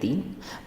3।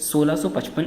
1655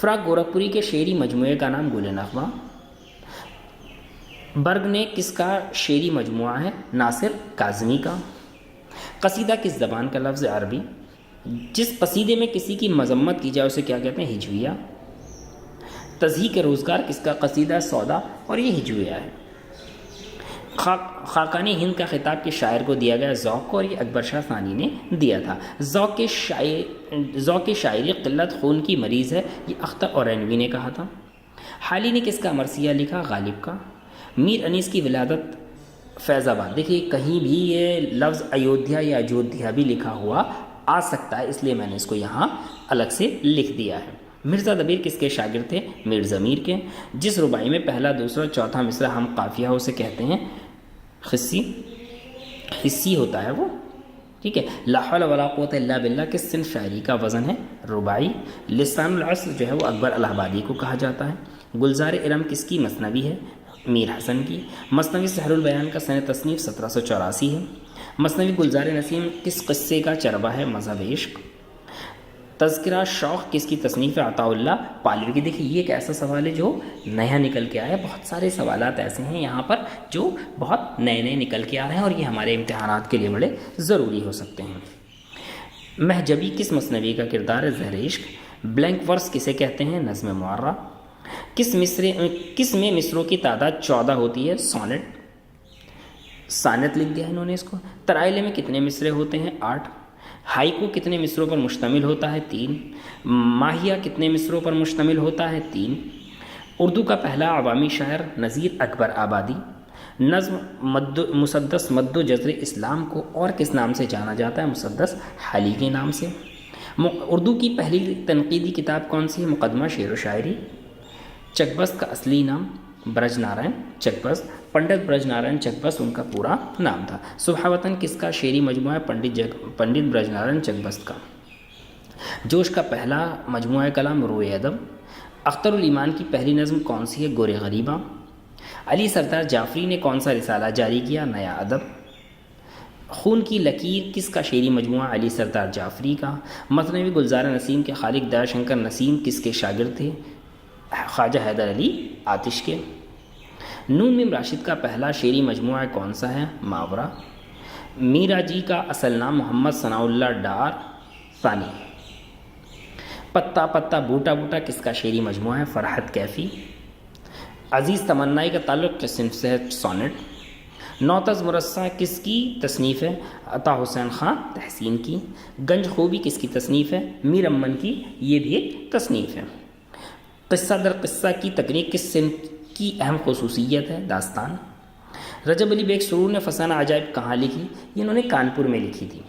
فراق گورکھپوری کے شعری مجموعے کا نام گل نغمہ. برگ نے کس کا شعری مجموعہ ہے؟ ناصر کاظمی کا. قصیدہ کس زبان کا لفظ؟ عربی. جس قصیدے میں کسی کی مذمت کی جائے اسے کیا کہتے ہیں؟ ہجویہ. تضحیک روزگار کس کا قصیدہ؟ سودا، اور یہ ہجویہ ہے. خاقان ہند کا خطاب کے شاعر کو دیا گیا ذوق کو، اور یہ اکبر شاہ ثانی نے دیا تھا. ذوق شاعری قلت خون کی مریض ہے، یہ اختر اورینوی نے کہا تھا. حالی نے کس کا مرثیہ لکھا؟ غالب کا. میر انیس کی ولادت فیض آباد. دیکھیے کہیں بھی یہ لفظ ایودھیا یا اجودھیا بھی لکھا ہوا آ سکتا ہے، اس لیے میں نے اس کو یہاں الگ سے لکھ دیا ہے. مرزا دبیر کس کے شاگرد تھے؟ میر ضمیر کے. جس رباعی میں پہلا، دوسرا، چوتھا مصرع ہم قافیہ ہو اسے کہتے ہیں حصی ہوتا ہے وہ. ٹھیک ہے. لا حول ولا قوت الا باللہ کس صنف شاعری کا وزن ہے؟ رباعی. لسان العصر جو ہے وہ اکبر الہ آبادی کو کہا جاتا ہے. گلزار ارم کس کی مثنوی ہے؟ میر حسن کی. مثنوی سحر البیان کا سنِ تصنیف 1784 ہے. مثنوی گلزار نسیم کس قصے کا چربہ ہے؟ مذہب عشق. تذکرہ شوق کس کی تصنیف ہے؟ عطاء اللہ پالوی کی. دیکھیے یہ ایک ایسا سوال ہے جو نیا نکل کے آیا ہے. بہت سارے سوالات ایسے ہیں یہاں پر جو بہت نئے نئے نکل کے آ رہے ہیں، اور یہ ہمارے امتحانات کے لیے بڑے ضروری ہو سکتے ہیں. مہجبی کس مثنوی کا کردار ہے؟ زہر عشق. بلینک ورس کسے کہتے ہیں؟ نظم معرہ. کس میں مصروں کی تعداد 14 ہوتی ہے؟ سانت لکھ دیا ہے انہوں نے اس کو. ترائلے میں کتنے مصرے ہوتے ہیں؟ 8. ہائیکو کتنے مصروں پر مشتمل ہوتا ہے؟ 3. ماہیہ کتنے مصروں پر مشتمل ہوتا ہے؟ 3. اردو کا پہلا عوامی شاعر؟ نذیر اکبر آبادی. نظم مسدس مد و جزر اسلام کو اور کس نام سے جانا جاتا ہے؟ مسدس حالی کے نام سے. اردو کی پہلی تنقیدی کتاب کون سی ہے؟ مقدمہ شعر و شاعری. چک بست کا اصلی نام؟ برج نارائن چک بست. پنڈت برج نارائن چک بست ان کا پورا نام تھا. صبح وطن کس کا شعری مجموعہ ہے؟ پنڈت برج نارائن چک بست کا. جوش کا پہلا مجموعہ کلام؟ روئے ادب. اختر الایمان کی پہلی نظم کون سی ہے؟ گورے غریباں. علی سردار جعفری نے کون سا رسالہ جاری کیا؟ نیا ادب. خون کی لکیر کس کا شعری مجموعہ؟ علی سردار جعفری کا. مثنوی گلزار نسیم کے خالق دیا شنکر نسیم کس کے شاگرد تھے؟ خواجہ حیدر علی آتش کے. نون میم راشد کا پہلا شعری مجموعہ کون سا ہے؟ ماورا. میرا جی کا اصل نام محمد ثناء اللہ ڈار ثانی. پتا پتا بوٹا بوٹا کس کا شعری مجموعہ ہے؟ فرحت کیفی. عزیز تمنائی کا تعلق کس صنف سے ہے؟ سونٹ. نوتز مرصع کس کی تصنیف ہے؟ عطا حسین خان تحسین کی. گنج خوبی کس کی تصنیف ہے؟ میر امن کی. یہ بھی ایک تصنیف ہے. قصہ در قصہ کی تکنیک کس صنف کی اہم خصوصیت ہے؟ داستان. رجب علی بیگ سرور نے فسانہ عجائب کہاں لکھی؟ یہ انہوں نے کانپور میں لکھی تھی.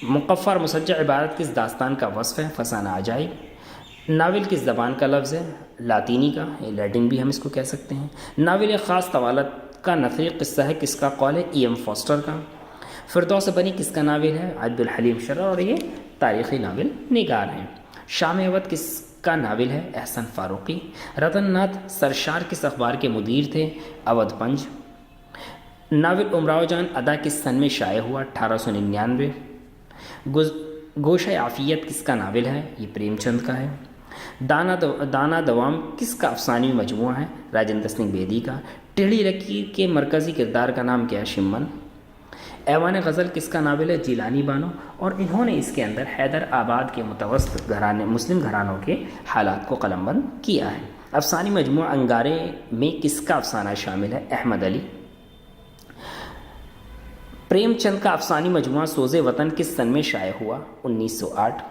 مقفع اور مسجع عبارت کس داستان کا وصف ہے؟ فسانہ عجائب. ناول کس زبان کا لفظ ہے؟ لاطینی کا. لیٹن بھی ہم اس کو کہہ سکتے ہیں. ناول ایک خاص طوالت کا نثری قصہ ہے، کس کا قول ہے؟ ای ایم فاسٹر کا. فردوس بنی کس کا ناول ہے؟ عبد الحلیم شرر، اور یہ تاریخی ناول نگار ہیں. شام اودھ کس کا ناول ہے؟ احسن فاروقی. رتن ناتھ سرشار کس اخبار کے مدیر تھے؟ اودھ پنج. ناول امراؤ جان ادا کس سن میں شائع ہوا؟ 1899. گوشہ عافیت کس کا ناول ہے؟ یہ پریم چند کا ہے. دانا دوام کس کا افسانوی مجموعہ ہے؟ راجندر سنگھ بیدی کا. ٹیڑھی لکیر کے مرکزی کردار کا نام کیا ہے؟ شمن. ایوان غزل کس کا ناول ہے؟ جیلانی بانو. اور انہوں نے اس کے اندر حیدر آباد کے متوسط گھرانے مسلم گھرانوں کے حالات کو قلم بند کیا ہے. افسانی مجموعہ انگارے میں کس کا افسانہ شامل ہے؟ احمد علی. پریم چند کا افسانی مجموعہ سوز وطن کس سن میں شائع ہوا؟ 1908.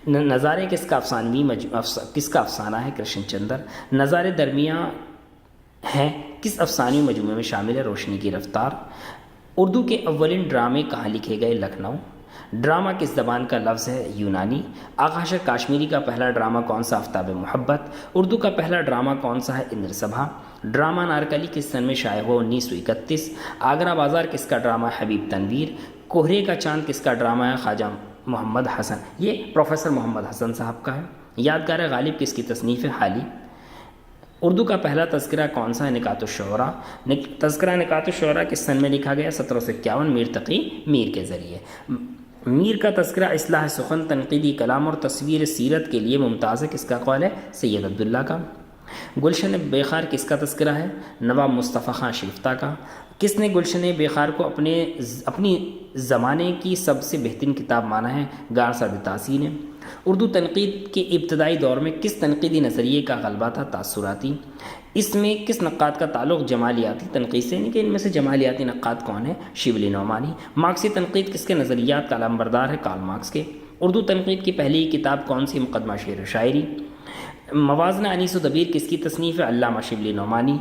نظارے کس کا افسانہ ہے؟ کرشن چندر. نظارے درمیاں ہیں کس افسانی مجموعے میں شامل ہے؟ روشنی کی رفتار. اردو کے اولین ڈرامے کہاں لکھے گئے؟ لکھنؤ. ڈرامہ کس زبان کا لفظ ہے؟ یونانی. آغا اشر کاشمیری کا پہلا ڈرامہ کون سا؟ آفتاب محبت. اردو کا پہلا ڈرامہ کون سا ہے؟ اندر سبھا. ڈرامہ نارکلی کس سن میں شائع ہوا؟ 1931. آگرہ بازار کس کا ڈرامہ؟ حبیب تنویر. کوہرے کا چاند کس کا ڈرامہ ہے؟ خواجہ محمد حسن. یہ پروفیسر محمد حسن صاحب کا ہے. یادگار غالب کس کی تصنیف ہے؟ حالی. اردو کا پہلا تذکرہ کون سا ہے؟ نکات الشعراء. تذکرہ نکات الشعراء کس سن میں لکھا گیا؟ 1751 میر تقی میر کے ذریعے. میر کا تذکرہ اصلاح سخن، تنقیدی کلام اور تصویر سیرت کے لیے ممتاز ہے، کس کا قول ہے؟ سید عبداللہ کا۔ گلشن بیخار کس کا تذکرہ ہے؟ نواب مصطفیٰ خان شیفتہ کا۔ کس نے گلشن بیخار کو اپنی زمانے کی سب سے بہترین کتاب مانا ہے؟ گار سعد تاسی نے۔ اردو تنقید کے ابتدائی دور میں کس تنقیدی نظریے کا غلبہ تھا؟ تاثراتی۔ اس میں کس نقاد کا تعلق جمالیاتی تنقید سے؟ یعنی کہ ان میں سے جمالیاتی نقاد کون ہے؟ شبلی نعمانی۔ مارکسی تنقید کس کے نظریات کا علمبردار ہے؟ کارل مارکس کے۔ اردو تنقید کی پہلی کتاب کون سی؟ مقدمہ شعر و شاعری۔ موازنہ انیس و دبیر کس کی تصنیف ہے؟ علامہ Shibli Nomani.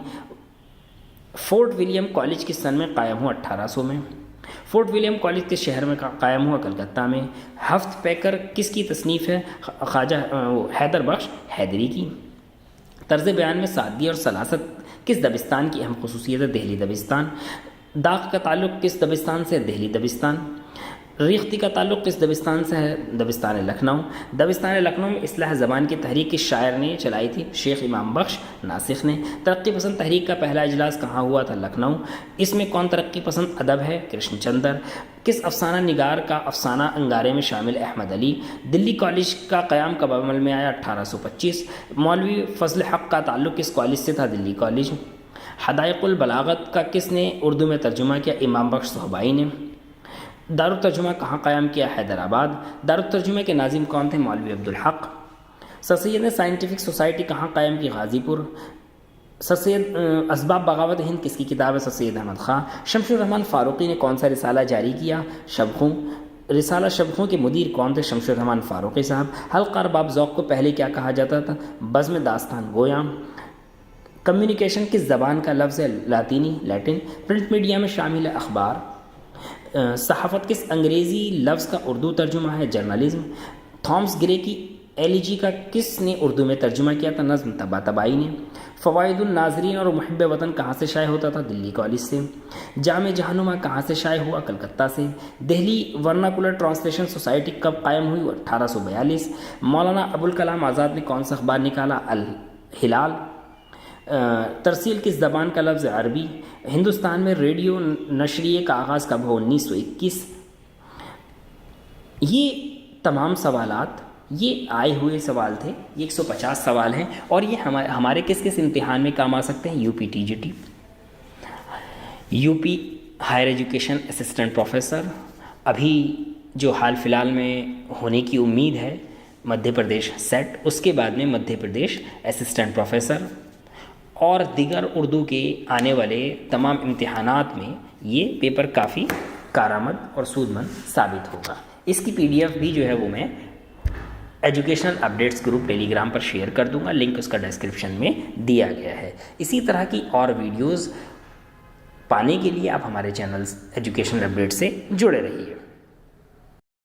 Fort William college کس سن میں قائم ہوا؟ 1800 میں۔ فورٹ ولیم کالج کس شہر میں قائم ہوا؟ کلکتہ میں۔ ہفت پیکر کس کی تصنیف ہے؟ خواجہ حیدر بخش حیدری کی۔ طرز بیان میں سادگی اور سلاست کس دبستان کی اہم خصوصیت ہے؟ دہلی دبستان۔ داغ کا تعلق کس دبستان سے؟ دہلی دبستان۔ ریختی کا تعلق کس دبستان سے ہے؟ دبستان لکھنؤ۔ دبستان لکھنؤ میں اصلاح زبان کی تحریک کس شاعر نے چلائی تھی؟ شیخ امام بخش ناسخ نے۔ ترقی پسند تحریک کا پہلا اجلاس کہاں ہوا تھا؟ لکھنؤ۔ اس میں کون ترقی پسند ادب ہے؟ کرشن چندر۔ کس افسانہ نگار کا افسانہ انگارے میں شامل؟ احمد علی۔ دلی کالج کا قیام کب عمل میں آیا؟ 1825۔ مولوی فضل حق کا تعلق کس کالج سے تھا؟ دلی کالج۔ حدائق البلاغت کا کس نے اردو میں ترجمہ کیا؟ امام بخش صہبائی نے۔ دارالترجمہ کہاں قائم کیا؟ حیدرآباد۔ دارالترجمہ کے ناظم کون تھے؟ مولوی عبدالحق۔ سر سید نے سائنٹیفک سوسائٹی کہاں قائم کی؟ غازی پور۔ سر سید اسباب بغاوت ہند کس کی کتاب ہے؟ سر سید احمد خان۔ شمس الرحمن فاروقی نے کون سا رسالہ جاری کیا؟ شبخوں۔ رسالہ شبخوں کے مدیر کون تھے؟ شمس الرحمن فاروقی صاحب۔ حلقہ ارباب ذوق کو پہلے کیا کہا جاتا تھا؟ بزم داستان گویاں۔ کمیونیکیشن کس زبان کا لفظ ہے؟ لاطینی لیٹن۔ پرنٹ میڈیا میں شامل ہے اخبار۔ صحافت کس انگریزی لفظ کا اردو ترجمہ ہے؟ جرنلزم۔ تھامس گرے کی ایلیجی کا کس نے اردو میں ترجمہ کیا تھا؟ نظم طباطبائی نے۔ فوائد الناظرین اور محب وطن کہاں سے شائع ہوتا تھا؟ دلی کالج سے۔ جامع جہنما کہاں سے شائع ہوا؟ کلکتہ سے۔ دہلی ورناکولر ٹرانسلیشن سوسائٹی کب قائم ہوئی؟ 1842۔ مولانا ابوالکلام آزاد نے کون سا اخبار نکالا؟ الہلال۔ ترسیل کس زبان کا لفظ ہے؟ عربی۔ ہندوستان میں ریڈیو نشریے کا آغاز کب ہو؟ 1921۔ یہ تمام سوالات یہ آئے ہوئے سوال تھے، یہ 150 سوال ہیں، اور یہ ہمارے کس کس امتحان میں کام آ سکتے ہیں؟ U P T G T, U P higher education assistant professor, ابھی جو حال فی الحال میں ہونے کی امید ہے مدھیہ پردیش سیٹ، اس کے بعد میں مدھیہ پردیش اسسٹنٹ پروفیسر، اور دیگر اردو کے آنے والے تمام امتحانات میں یہ پیپر کافی کارآمد اور سود مند ثابت ہوگا۔ اس کی پی ڈی ایف بھی جو ہے وہ میں ایجوکیشنل اپڈیٹس گروپ ٹیلی گرام پر شیئر کر دوں گا، لنک اس کا ڈسکرپشن میں دیا گیا ہے۔ اسی طرح کی اور ویڈیوز پانے کے لیے آپ ہمارے چینلز ایجوکیشنل اپڈیٹ سے جڑے رہیے۔